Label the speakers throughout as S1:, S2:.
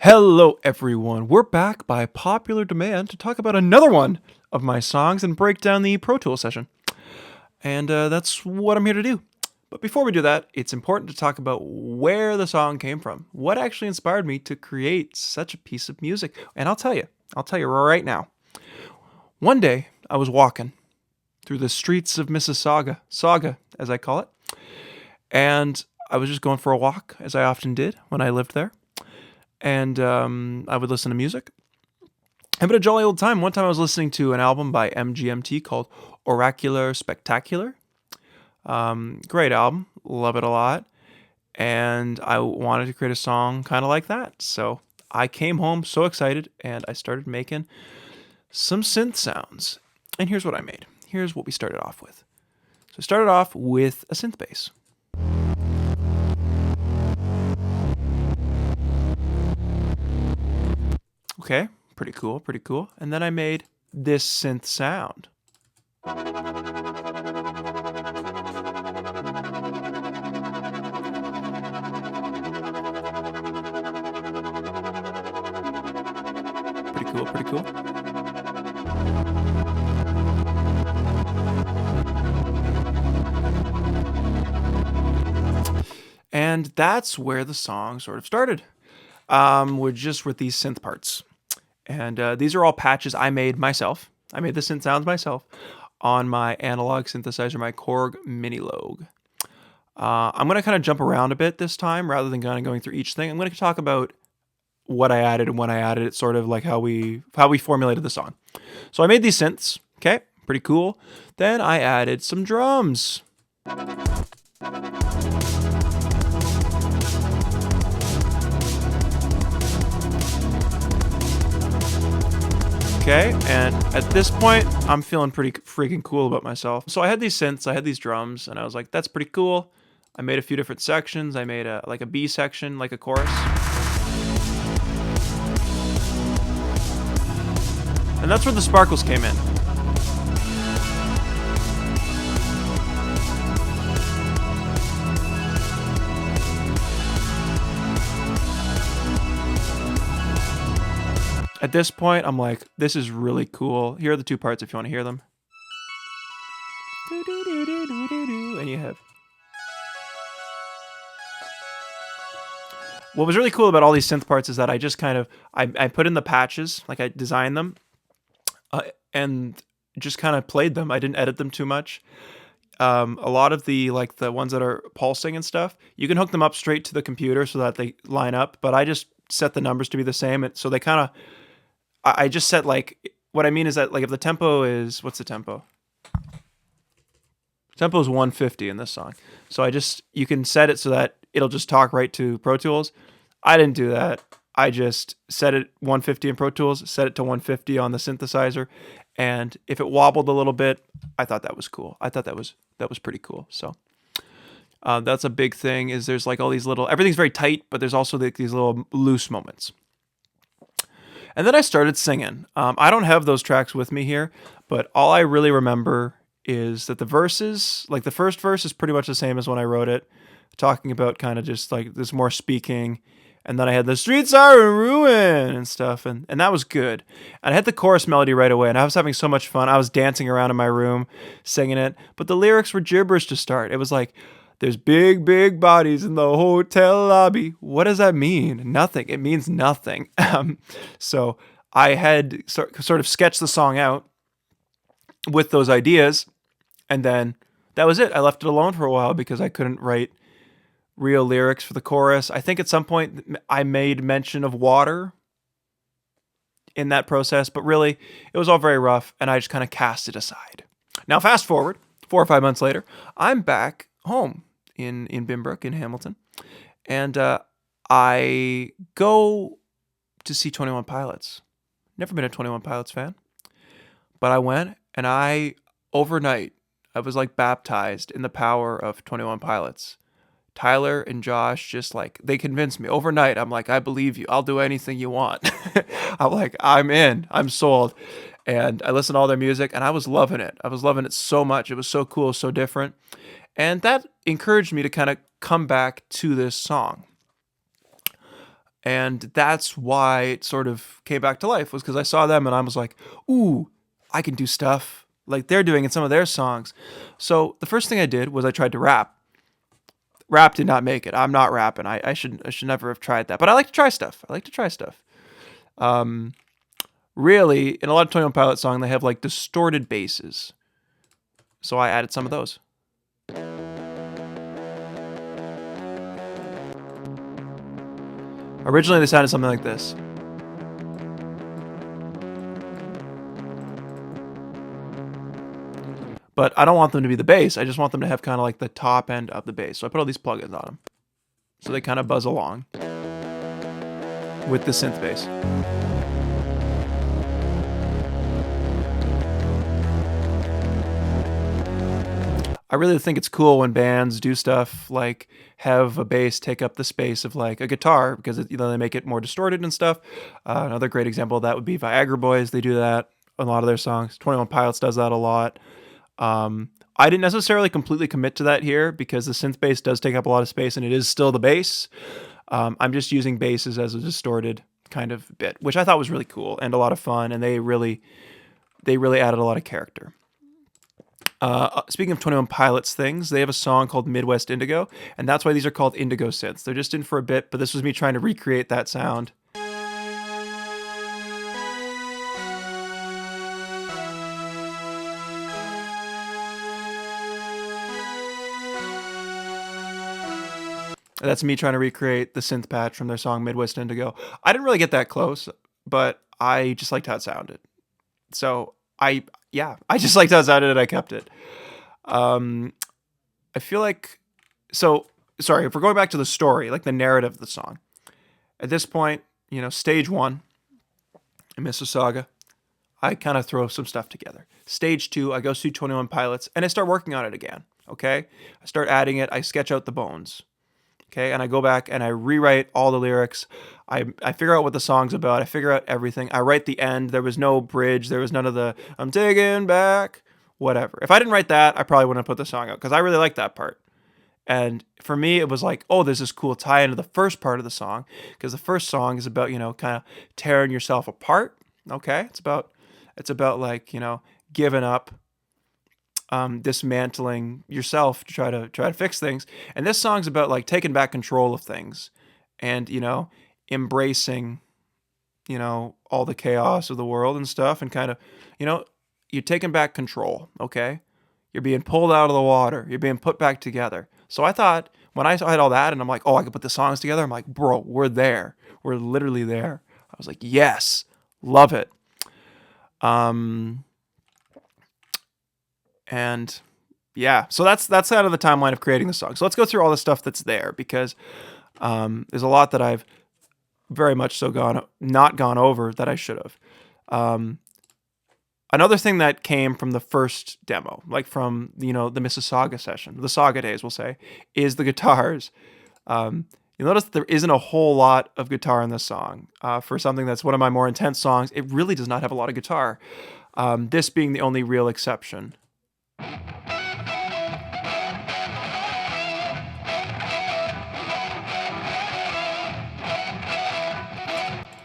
S1: Hello, everyone. We're back by popular demand to talk about another one of my songs and break down the Pro Tools session. And that's what I'm here to do. But before we do that, it's important to talk about where the song came from. What actually inspired me to create such a piece of music? And I'll tell you right now. One day, I was walking through the streets of Mississauga, Saga, as I call it, and I was just going for a walk, as I often did when I lived there. And I would listen to music. Having a jolly old time. One time I was listening to an album by MGMT called Oracular Spectacular. Great album. Love it a lot. And I wanted to create a song kind of like that. So I came home so excited and I started making some synth sounds. And here's what I made. Here's what we started off with. So I started off with a synth bass. Okay, pretty cool, pretty cool. And then I made this synth sound. Pretty cool, pretty cool. And that's where the song sort of started. With these synth parts. And these are all patches I made myself. I made the synth sounds myself on my analog synthesizer, my Korg Minilogue. I'm going to kind of jump around a bit this time rather than kind of going through each thing. I'm going to talk about what I added and when I added it, sort of like how we formulated the song. So I made these synths. Okay, pretty cool. Then I added some drums. Okay, and at this point, I'm feeling pretty freaking cool about myself. So I had these synths, I had these drums, and I was like, that's pretty cool. I made a few different sections. I made a B section, like a chorus. And that's where the sparkles came in. At this point, I'm like, this is really cool. Here are the two parts if you want to hear them. And you have... What was really cool about all these synth parts is that I just kind of, I put in the patches, like I designed them, and just kind of played them. I didn't edit them too much. A lot of the ones that are pulsing and stuff, you can hook them up straight to the computer so that they line up, but I just set the numbers to be the same. So they kind of, I just set what I mean is that if the tempo is, what's the tempo? Tempo is 150 in this song. So you can set it so that it'll just talk right to Pro Tools. I didn't do that. I just set it 150 in Pro Tools, set it to 150 on the synthesizer, and if it wobbled a little bit, I thought that was cool. I thought that was pretty cool. So that's a big thing. Is there's all these little, everything's very tight, but there's also these little loose moments. And then I started singing. I don't have those tracks with me here, but all I really remember is that the verses, the first verse is pretty much the same as when I wrote it, talking about kind of just this more speaking. And then I had the streets are in ruin and stuff. And that was good. And I had the chorus melody right away. And I was having so much fun. I was dancing around in my room singing it. But the lyrics were gibberish to start. It was like, there's big, big bodies in the hotel lobby. What does that mean? Nothing. It means nothing. So I had sort of sketched the song out with those ideas. And then that was it. I left it alone for a while because I couldn't write real lyrics for the chorus. I think at some point I made mention of water in that process, but really it was all very rough and I just kind of cast it aside. Now fast forward 4 or 5 months later, I'm back home in Binbrook in Hamilton, and I go to see 21 Pilots. Never been a 21 Pilots fan, but I went and overnight I was baptized in the power of 21 Pilots. Tyler and Josh they convinced me overnight. I'm like, I believe you. I'll do anything you want. I'm like, I'm in. I'm sold. And I listened to all their music and I was loving it. I was loving it so much. It was so cool, so different. And that encouraged me to kind of come back to this song. And that's why it sort of came back to life, was because I saw them and I was like, ooh, I can do stuff like they're doing in some of their songs. So the first thing I did was I tried to rap. Rap did not make it. I'm not rapping. I should never have tried that. But I like to try stuff. I like to try stuff. Really, in a lot of 21 Pilot song, they have like distorted basses. So I added some of those. Originally, they sounded something like this. But I don't want them to be the bass. I just want them to have kind of like the top end of the bass. So I put all these plugins on them. So they kind of buzz along with the synth bass. I really think it's cool when bands do stuff like have a bass take up the space of like a guitar, because they make it more distorted and stuff. Another great example of that would be Viagra Boys. They do that in a lot of their songs. 21 Pilots does that a lot. I didn't necessarily completely commit to that here because the synth bass does take up a lot of space and it is still the bass. I'm just using basses as a distorted kind of bit, which I thought was really cool and a lot of fun, and they really added a lot of character. Speaking of 21 Pilots things, they have a song called Midwest Indigo, and that's why these are called Indigo synths. They're just in for a bit, but this was me trying to recreate that sound. That's me trying to recreate the synth patch from their song Midwest Indigo. I didn't really get that close, but I just liked how it sounded. So I just liked how it sounded and I kept it. I feel like, so, sorry, if we're going back to the story, like the narrative of the song. At this point, stage 1 in Mississauga, I kind of throw some stuff together. Stage 2, I go see 21 Pilots and I start working on it again. Okay? I start adding it, I sketch out the bones. Okay, and I go back and I rewrite all the lyrics. I figure out what the song's about. I figure out everything. I write the end. There was no bridge. There was none of the I'm taking back, whatever. If I didn't write that, I probably wouldn't have put the song out because I really like that part. And for me, it was like, oh, there's this cool tie into the first part of the song, because the first song is about, kind of tearing yourself apart. Okay, it's about like, giving up, dismantling yourself to try to fix things. And this song's about like taking back control of things and, embracing, all the chaos of the world and stuff, and kind of, you're taking back control. Okay. You're being pulled out of the water. You're being put back together. So I thought when I had all that and I'm like, oh, I could put the songs together. I'm like, bro, we're there. We're literally there. I was like, yes, love it. And yeah, so that's out of the timeline of creating the song. So let's go through all the stuff that's there, because there's a lot that I've very much so not gone over that I should have. Another thing that came from the first demo, like from the Mississauga session, the Saga days, we'll say, is the guitars. You'll notice that there isn't a whole lot of guitar in this song. For something that's one of my more intense songs, it really does not have a lot of guitar. This being the only real exception.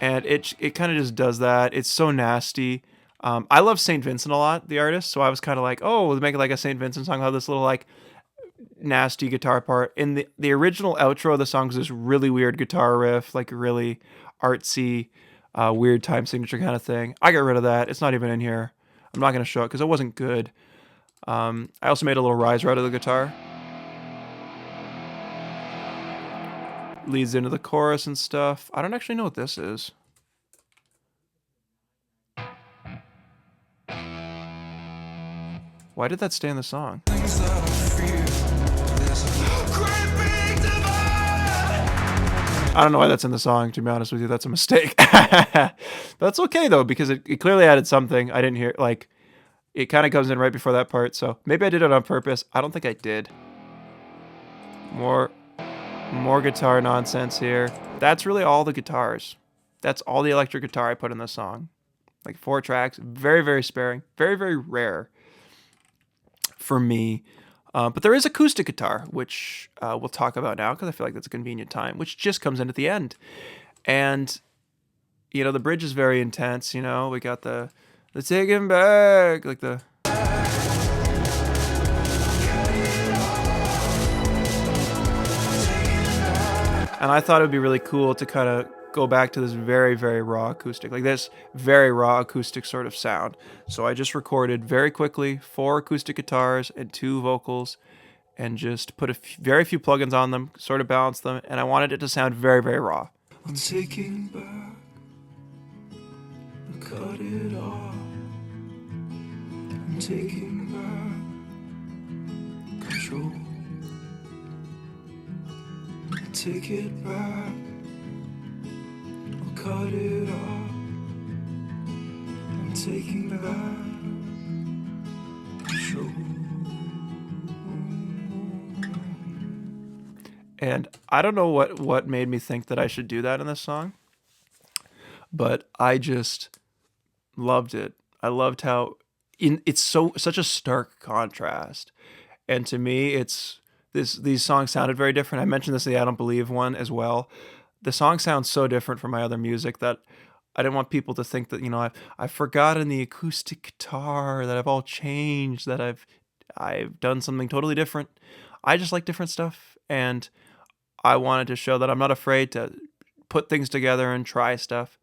S1: And it kind of just does that. It's so nasty. I love St. Vincent a lot, the artist, so I was kind of like, oh, we'll make it like a St. Vincent song, have this little like nasty guitar part. In the original outro of the song was this really weird guitar riff, like really artsy, weird time signature kind of thing. I got rid of that. It's not even in here. I'm not going to show it because it wasn't good. I also made a little riser out of the guitar. Leads into the chorus and stuff. I don't actually know what this is. Why did that stay in the song? I don't know why that's in the song, to be honest with you. That's a mistake. That's okay, though, because it clearly added something I didn't hear. Like, it kind of comes in right before that part, so maybe I did it on purpose. I don't think I did. More guitar nonsense here. That's really all the guitars. That's all the electric guitar I put in this song. Like 4 tracks. Very, very sparing. Very, very rare for me. But there is acoustic guitar, which we'll talk about now because I feel like that's a convenient time, which just comes in at the end. And the bridge is very intense. We got the take him back, like the. And I thought it would be really cool to kind of go back to this very, very raw acoustic, like this very raw acoustic sort of sound. So I just recorded very quickly 4 acoustic guitars and 2 vocals, and just put very few plugins on them, sort of balanced them, and I wanted it to sound very, very raw. I'm taking back, cut it off. I'm taking back control. Take it back, I'll cut it off. I'm taking back control. And I don't know what made me think that I should do that in this song, but I just loved it. I loved how it's such a stark contrast, and to me, these songs sounded very different. I mentioned this in the I Don't Believe one as well. The song sounds so different from my other music that I didn't want people to think that I've forgotten the acoustic guitar, that I've all changed, that I've done something totally different. I just like different stuff, and I wanted to show that I'm not afraid to put things together and try stuff.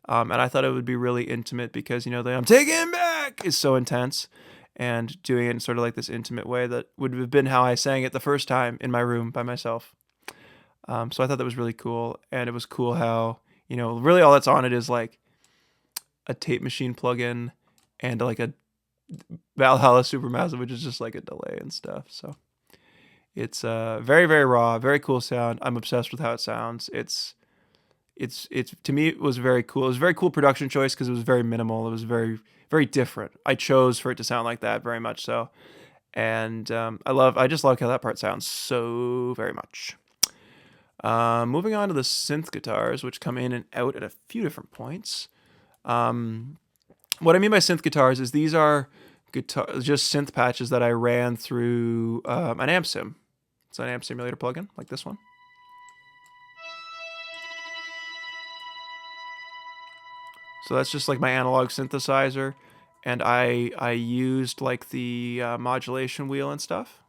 S1: And I thought it would be really intimate because, the I'm taking back is so intense, and doing it in sort of like this intimate way that would have been how I sang it the first time in my room by myself. So I thought that was really cool. And it was cool how, really all that's on it is like a tape machine plugin and like a Valhalla Supermassive, which is just like a delay and stuff. So it's very, very raw, very cool sound. I'm obsessed with how it sounds. It's to me, it was very cool. It was a very cool production choice because it was very minimal. It was very, very different. I chose for it to sound like that very much so. And I just love how that part sounds so very much. Moving on to the synth guitars, which come in and out at a few different points. What I mean by synth guitars is these are just synth patches that I ran through an amp sim. It's an amp simulator plugin like this one. So that's just like my analog synthesizer, and I used like the modulation wheel and stuff,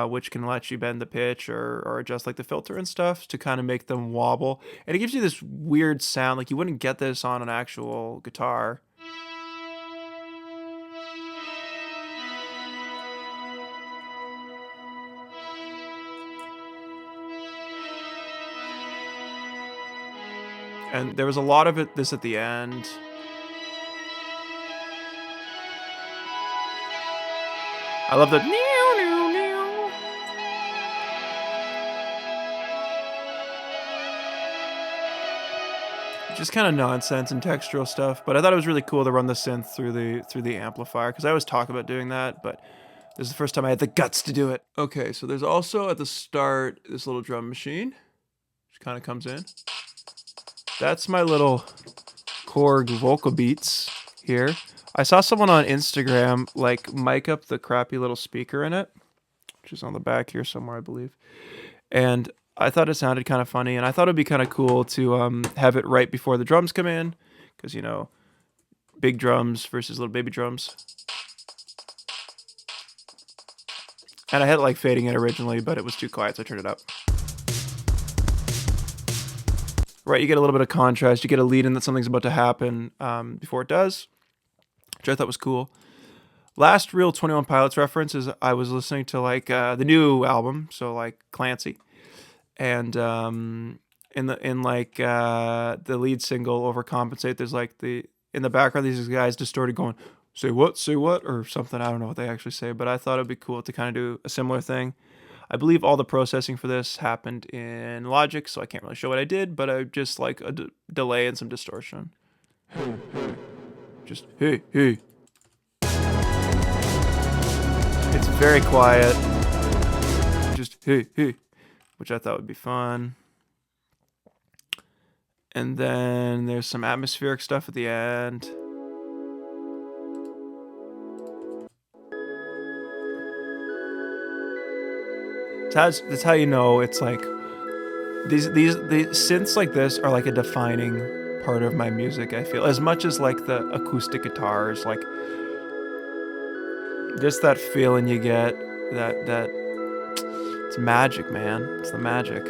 S1: which can let you bend the pitch or adjust like the filter and stuff to kind of make them wobble. And it gives you this weird sound, like you wouldn't get this on an actual guitar. And there was a lot of this at the end. I love the just kind of nonsense and textural stuff, but I thought it was really cool to run the synth through the amplifier because I always talk about doing that, but this is the first time I had the guts to do it. Okay, so there's also at the start this little drum machine, which kind of comes in. That's my little Korg vocal beats here. I saw someone on Instagram like mic up the crappy little speaker in it, which is on the back here somewhere, I believe. And I thought it sounded kind of funny, and I thought it'd be kind of cool to have it right before the drums come in, because big drums versus little baby drums. And I had it like fading in originally, but it was too quiet, so I turned it up. Right, you get a little bit of contrast. You get a lead in that something's about to happen before it does, which I thought was cool. Last real 21 Pilots reference is I was listening to like the new album, so like Clancy, and in the lead single Overcompensate, there's like in the background these guys distorted going say what or something. I don't know what they actually say, but I thought it'd be cool to kind of do a similar thing. I believe all the processing for this happened in Logic, so I can't really show what I did, but I just like a delay and some distortion. Just hey. It's very quiet. Just hey, which I thought would be fun. And then there's some atmospheric stuff at the end. That's how you know it's like these synths like this are like a defining part of my music. I feel as much as like the acoustic guitars, like just that feeling you get. That it's magic, man. It's the magic.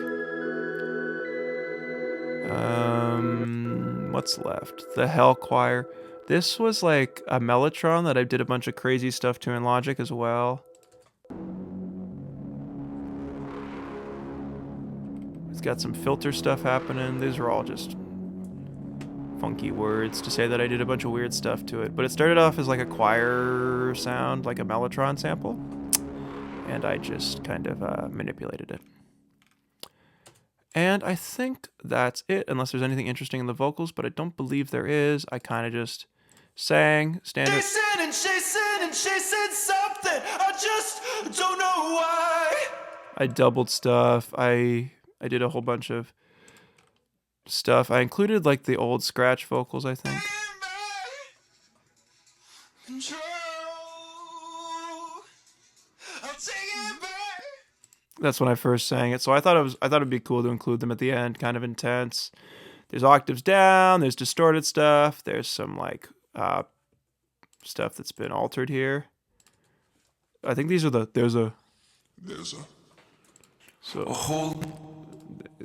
S1: What's left? The Hell Choir. This was like a Mellotron that I did a bunch of crazy stuff to in Logic as well. It's got some filter stuff happening. These are all just funky words to say that I did a bunch of weird stuff to it. But it started off as like a choir sound, like a Mellotron sample. And I just kind of manipulated it. And I think that's it, unless there's anything interesting in the vocals, but I don't believe there is. I kind of just sang, standard.
S2: She said something, I just don't know why.
S1: I doubled stuff. I did a whole bunch of stuff. I included like the old scratch vocals, I think. That's when I first sang it. So I thought it'd be cool to include them at the end, kind of intense. There's octaves down, there's distorted stuff, there's some like stuff that's been altered here. I think these are there's a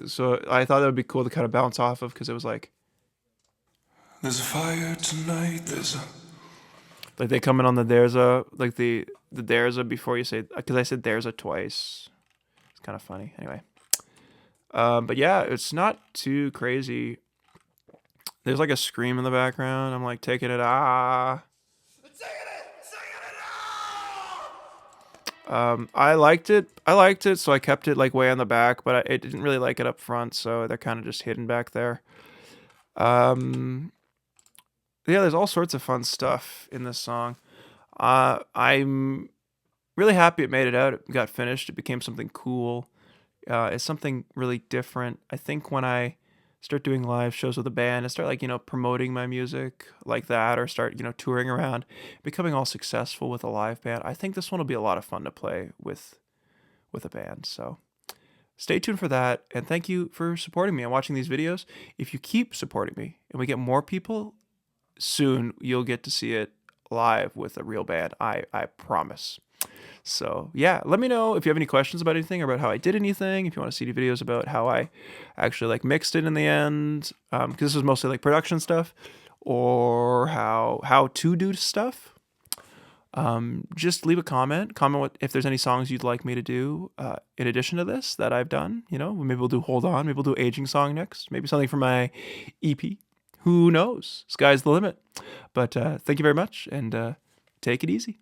S1: so I thought that would be cool to kind of bounce off of, because it was like
S2: there's a fire tonight,
S1: like they come in on the there's a, like the there's a before you say, because I said there's a twice. It's kind of funny. Anyway. But yeah, it's not too crazy. There's like a scream in the background. I'm like taking it, I liked it, so I kept it like way on the back, but I didn't really like it up front, so they're kind of just hidden back there. Yeah, there's all sorts of fun stuff in this song. I'm really happy it made it out. It got finished. It became something cool. It's something really different. I think when I start doing live shows with a band and start like, promoting my music like that, or start, touring around, becoming all successful with a live band, I think this one will be a lot of fun to play with a band. So stay tuned for that. And thank you for supporting me and watching these videos. If you keep supporting me and we get more people, soon you'll get to see it live with a real band. I promise. So yeah, let me know if you have any questions about anything, or about how I did anything. If you want to see any videos about how I actually like mixed it in the end, because this was mostly like production stuff, or how to do stuff. Just leave a comment. Comment if there's any songs you'd like me to do in addition to this that I've done. Maybe we'll do Hold On. Maybe we'll do Aging Song next. Maybe something from my EP. Who knows? Sky's the limit. But thank you very much, and take it easy.